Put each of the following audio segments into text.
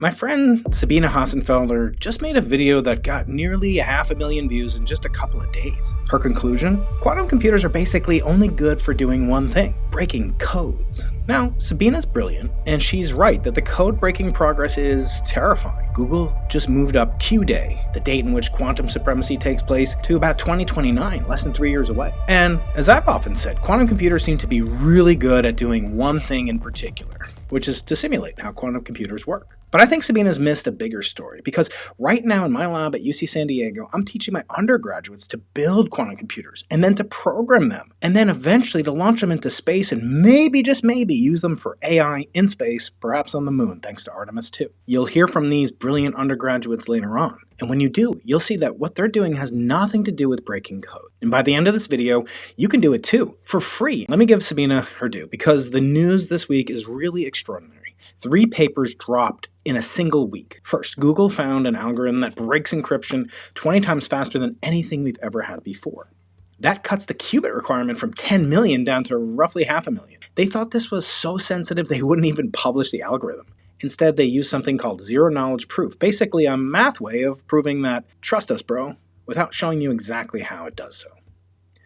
My friend Sabine Hossenfelder just made a video that got nearly 500,000 views in just a couple of days. Her conclusion? Quantum computers are basically only good for doing one thing: breaking codes. Now, Sabine is brilliant, and she's right that the code-breaking progress is terrifying. Google just moved up Q-Day, the date in which quantum supremacy takes place, to about 2029, less than 3 years away. And as I've often said, quantum computers seem to be really good at doing one thing in particular, which is to simulate how quantum computers work. But I think Sabine has missed a bigger story, because right now in my lab at UC San Diego, I'm teaching my undergraduates to build quantum computers, and then to program them, and then eventually to launch them into space and maybe, just maybe, use them for AI in space, perhaps on the moon, thanks to Artemis 2. You'll hear from these brilliant undergraduates later on, and when you do, you'll see that what they're doing has nothing to do with breaking code. And by the end of this video, you can do it too, for free. Let me give Sabine her due, because the news this week is really extraordinary. 3 papers dropped in a single week. First, Google found an algorithm that breaks encryption 20 times faster than anything we've ever had before. That cuts the qubit requirement from 10 million down to roughly 500,000. They thought this was so sensitive they wouldn't even publish the algorithm. Instead, they used something called zero-knowledge proof, basically a math way of proving that, trust us, bro, without showing you exactly how it does so.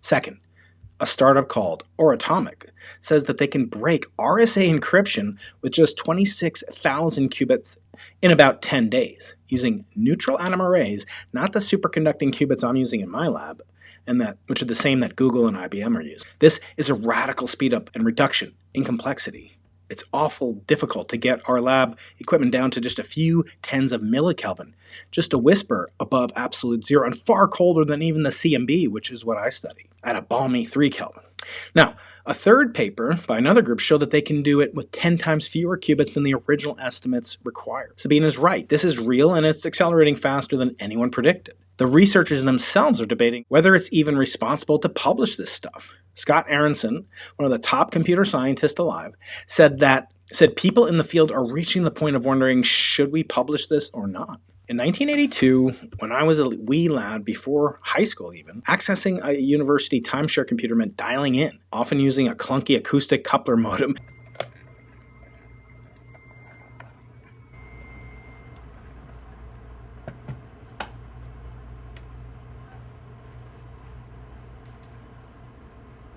Second, a startup called Atomic says that they can break RSA encryption with just 26,000 qubits in about 10 days, using neutral atom arrays, not the superconducting qubits I'm using in my lab, which are the same that Google and IBM are using. This is a radical speedup and reduction in complexity. It's awful difficult to get our lab equipment down to just a few tens of millikelvin, just a whisper above absolute zero, and far colder than even the CMB, which is what I study, at a balmy 3 Kelvin. Now, a third paper by another group showed that they can do it with 10 times fewer qubits than the original estimates required. Sabine is right. This is real, and it's accelerating faster than anyone predicted. The researchers themselves are debating whether it's even responsible to publish this stuff. Scott Aronson, one of the top computer scientists alive, said people in the field are reaching the point of wondering, should we publish this or not? In 1982, when I was a wee lad before high school even, accessing a university timeshare computer meant dialing in, often using a clunky acoustic coupler modem.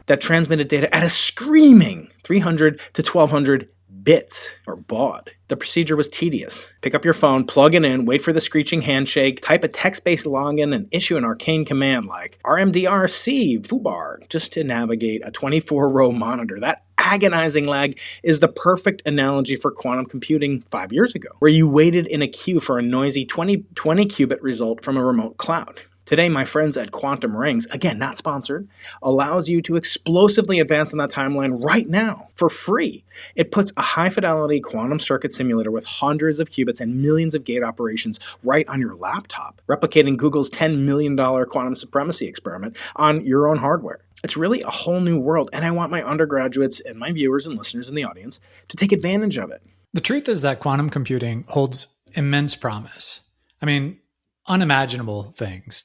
That transmitted data at a screaming 300 to 1200 bits, or baud. The procedure was tedious. Pick up your phone, plug it in, wait for the screeching handshake, type a text-based login, and issue an arcane command like RMDRC foobar just to navigate a 24-row monitor. That agonizing lag is the perfect analogy for quantum computing 5 years ago, where you waited in a queue for a noisy 20 qubit result from a remote cloud. Today, my friends at Quantum Rings, again, not sponsored, allows you to explosively advance on that timeline right now for free. It puts a high-fidelity quantum circuit simulator with hundreds of qubits and millions of gate operations right on your laptop, replicating Google's $10 million quantum supremacy experiment on your own hardware. It's really a whole new world, and I want my undergraduates and my viewers and listeners in the audience to take advantage of it. The truth is that quantum computing holds immense promise. I mean, unimaginable things.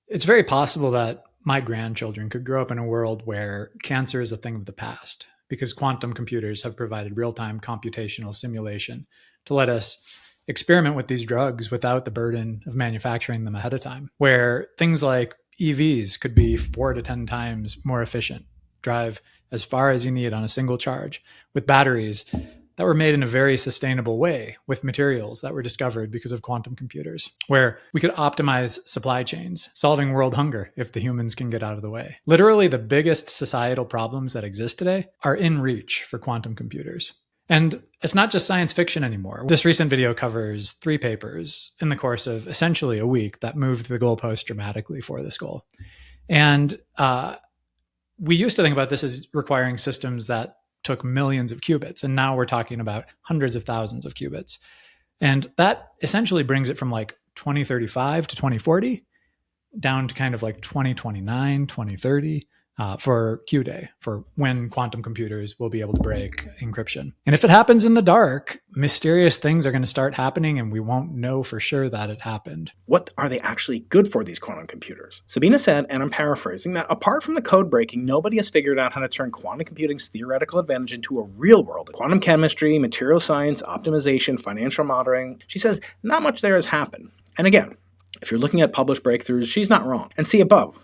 It's very possible that my grandchildren could grow up in a world where cancer is a thing of the past, because quantum computers have provided real-time computational simulation to let us experiment with these drugs without the burden of manufacturing them ahead of time, where things like EVs could be 4 to 10 times more efficient, drive as far as you need on a single charge, with batteries that were made in a very sustainable way with materials that were discovered because of quantum computers, where we could optimize supply chains, solving world hunger if the humans can get out of the way. Literally, the biggest societal problems that exist today are in reach for quantum computers. And it's not just science fiction anymore. This recent video covers 3 papers in the course of essentially a week that moved the goalpost dramatically for this goal. And we used to think about this as requiring systems that took millions of qubits, and now we're talking about hundreds of thousands of qubits. And that essentially brings it from like 2035 to 2040 down to kind of like 2029, 2030. for Q-Day, for when quantum computers will be able to break encryption. And if it happens in the dark, mysterious things are going to start happening and we won't know for sure that it happened. What are they actually good for, these quantum computers? Sabine said, and I'm paraphrasing, that apart from the code breaking, nobody has figured out how to turn quantum computing's theoretical advantage into a real world. Quantum chemistry, material science, optimization, financial modeling. She says not much there has happened. And again, if you're looking at published breakthroughs, she's not wrong. And see above.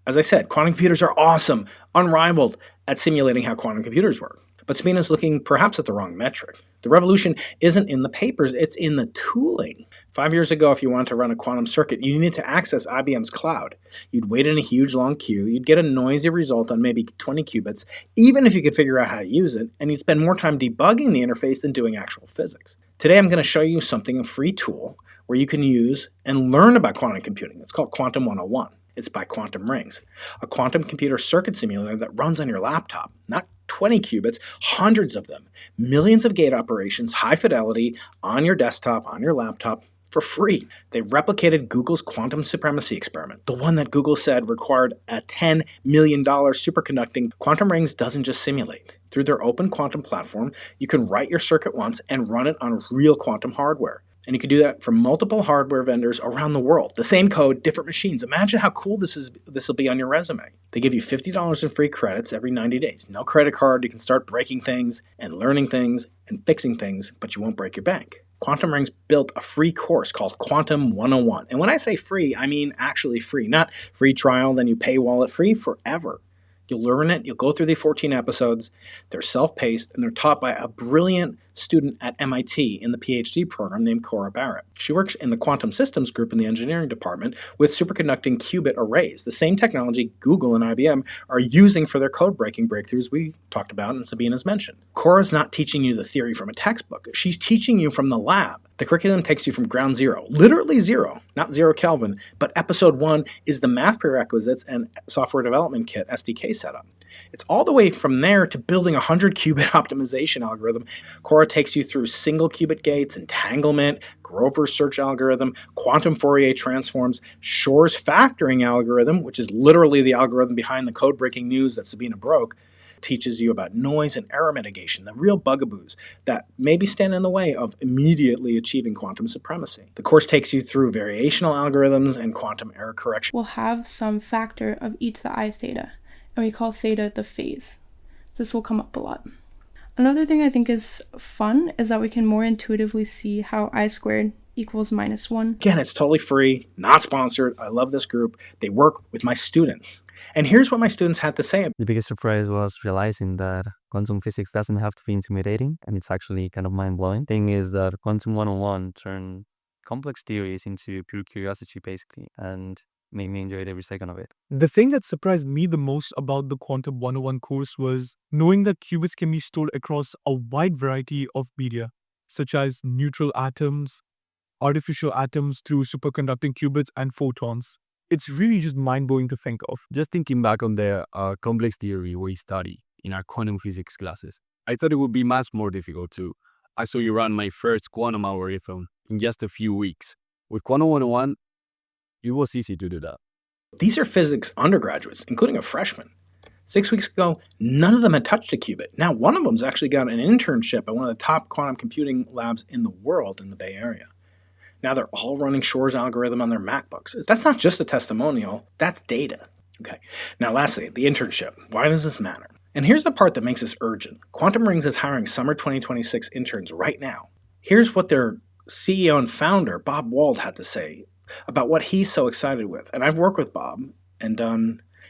As I said, quantum computers are awesome, unrivaled at simulating how quantum computers work. But Sabine is looking perhaps at the wrong metric. The revolution isn't in the papers, it's in the tooling. 5 years ago, if you wanted to run a quantum circuit, you needed to access IBM's cloud. You'd wait in a huge long queue, you'd get a noisy result on maybe 20 qubits, even if you could figure out how to use it, and you'd spend more time debugging the interface than doing actual physics. Today, I'm going to show you something, a free tool, where you can use and learn about quantum computing. It's called Quantum 101. It's by Quantum Rings, a quantum computer circuit simulator that runs on your laptop. Not 20 qubits, hundreds of them. Millions of gate operations, high fidelity, on your desktop, on your laptop, for free. They replicated Google's quantum supremacy experiment, the one that Google said required a $10 million superconducting. Quantum Rings doesn't just simulate. Through their open quantum platform, you can write your circuit once and run it on real quantum hardware. And you can do that from multiple hardware vendors around the world. The same code, different machines. Imagine how cool this will be on your resume. They give you $50 in free credits every 90 days. No credit card. You can start breaking things and learning things and fixing things, but you won't break your bank. Quantum Rings built a free course called Quantum 101. And when I say free, I mean actually free. Not free trial, then you paywall it. Free forever. You'll learn it. You'll go through the 14 episodes. They're self-paced, and they're taught by a brilliant student at MIT in the PhD program named Cora Barrett. She works in the quantum systems group in the engineering department with superconducting qubit arrays, the same technology Google and IBM are using for their code-breaking breakthroughs we talked about and Sabine has mentioned. Cora's not teaching you the theory from a textbook. She's teaching you from the lab. The curriculum takes you from ground zero, literally zero, not 0 Kelvin, but episode 1 is the math prerequisites and software development kit SDK setup. It's all the way from there to building a 100-qubit optimization algorithm. Cora takes you through single qubit gates, entanglement, Grover's search algorithm, quantum Fourier transforms, Shor's factoring algorithm, which is literally the algorithm behind the code-breaking news that Sabine broke, teaches you about noise and error mitigation, the real bugaboos that maybe stand in the way of immediately achieving quantum supremacy. The course takes you through variational algorithms and quantum error correction. We'll have some factor of e to the I theta, and we call theta the phase. This will come up a lot. Another thing I think is fun is that we can more intuitively see how I squared equals -1. Again, it's totally free, not sponsored. I love this group. They work with my students. And here's what my students had to say. The biggest surprise was realizing that quantum physics doesn't have to be intimidating, and it's actually kind of mind-blowing. Thing is that Quantum 101 turned complex theories into pure curiosity, basically, and made me enjoy every second of it. The thing that surprised me the most about the Quantum 101 course was knowing that qubits can be stored across a wide variety of media, such as neutral atoms, artificial atoms through superconducting qubits, and photons. It's really just mind-blowing to think of. Just thinking back on the complex theory we study in our quantum physics classes, I thought it would be much more difficult too. I saw you run my first quantum algorithm in just a few weeks. With Quantum 101, it was easy to do that. These are physics undergraduates, including a freshman. 6 weeks ago, none of them had touched a qubit. Now, one of them's actually got an internship at one of the top quantum computing labs in the world in the Bay Area. Now they're all running Shor's algorithm on their MacBooks. That's not just a testimonial, that's data. Okay. Now lastly, the internship. Why does this matter? And here's the part that makes this urgent. Quantum Rings is hiring summer 2026 interns right now. Here's what their CEO and founder, Bob Wald, had to say about what he's so excited with. And I've worked with Bob and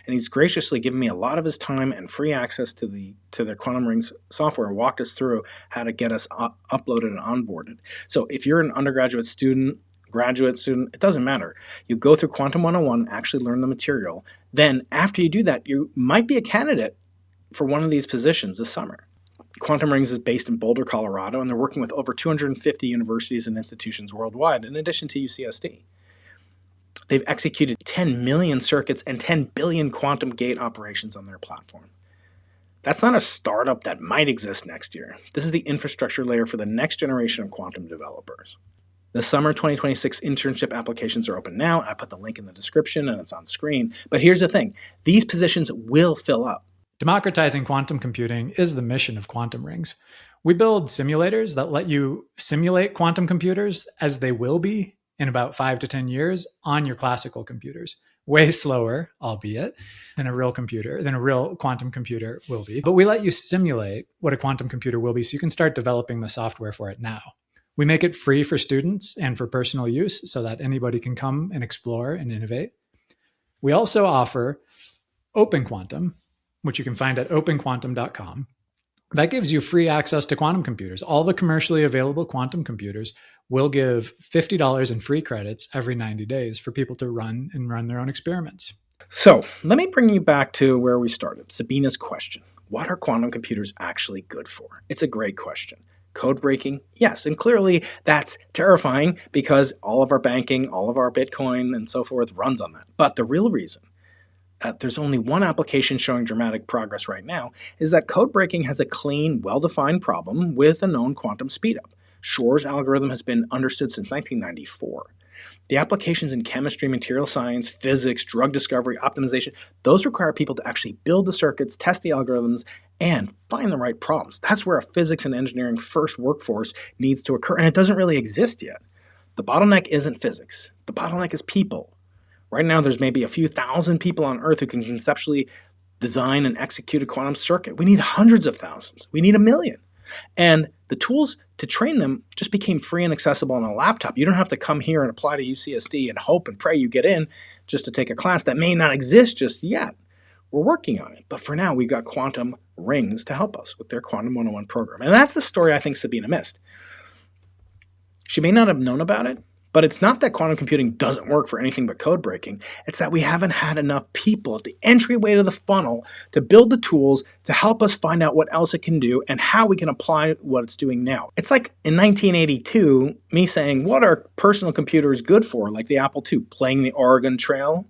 he's graciously given me a lot of his time and free access to their Quantum Rings software and walked us through how to get us uploaded and onboarded. So if you're an undergraduate student, graduate student, it doesn't matter. You go through Quantum 101, actually learn the material. Then after you do that, you might be a candidate for one of these positions this summer. Quantum Rings is based in Boulder, Colorado, and they're working with over 250 universities and institutions worldwide, in addition to UCSD. They've executed 10 million circuits and 10 billion quantum gate operations on their platform. That's not a startup that might exist next year. This is the infrastructure layer for the next generation of quantum developers. The summer 2026 internship applications are open now. I put the link in the description and it's on screen. But here's the thing. These positions will fill up. Democratizing quantum computing is the mission of quantum rings. We build simulators that let you simulate quantum computers as they will be in about 5 to 10 years on your classical computers. Way slower, albeit, than a real quantum computer will be. But we let you simulate what a quantum computer will be so you can start developing the software for it now. We make it free for students and for personal use so that anybody can come and explore and innovate. We also offer Open Quantum, which you can find at openquantum.com. That gives you free access to quantum computers. All the commercially available quantum computers will give $50 in free credits every 90 days for people to run their own experiments. So let me bring you back to where we started, Sabine's question. What are quantum computers actually good for? It's a great question. Code breaking? Yes, and clearly that's terrifying because all of our banking, all of our Bitcoin and so forth runs on that. But the real reason there's only one application showing dramatic progress right now is that code breaking has a clean, well-defined problem with a known quantum speedup. Shor's algorithm has been understood since 1994. The applications in chemistry, material science, physics, drug discovery, optimization, those require people to actually build the circuits, test the algorithms, and find the right problems. That's where a physics and engineering first workforce needs to occur, and it doesn't really exist yet. The bottleneck isn't physics. The bottleneck is people. Right now, there's maybe a few thousand people on Earth who can conceptually design and execute a quantum circuit. We need hundreds of thousands. We need 1 million. And the tools to train them just became free and accessible on a laptop. You don't have to come here and apply to UCSD and hope and pray you get in just to take a class that may not exist just yet. We're working on it. But for now, we got quantum rings to help us with their Quantum 101 program. And that's the story I think Sabine missed. She may not have known about it, but it's not that quantum computing doesn't work for anything but code breaking. It's that we haven't had enough people at the entryway to the funnel to build the tools to help us find out what else it can do and how we can apply what it's doing now. It's like in 1982, me saying, what are personal computers good for, like the Apple II, playing the Oregon Trail?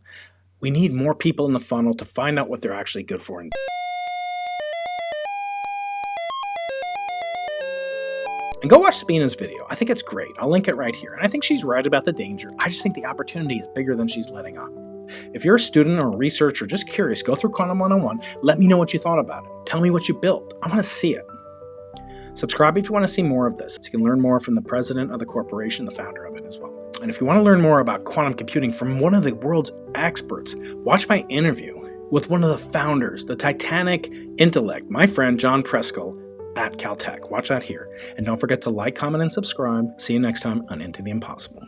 We need more people in the funnel to find out what they're actually good for. And go watch Sabine's video. I think it's great. I'll link it right here. And I think she's right about the danger. I just think the opportunity is bigger than she's letting on. If you're a student or a researcher, just curious, go through Quantum 101. Let me know what you thought about it. Tell me what you built. I want to see it. Subscribe if you want to see more of this. You can learn more from the president of the corporation, the founder of it as well. And if you want to learn more about quantum computing from one of the world's experts, watch my interview with one of the founders, the Titanic intellect, my friend John Preskill, at Caltech. Watch that here. And don't forget to like, comment, and subscribe. See you next time on Into the Impossible.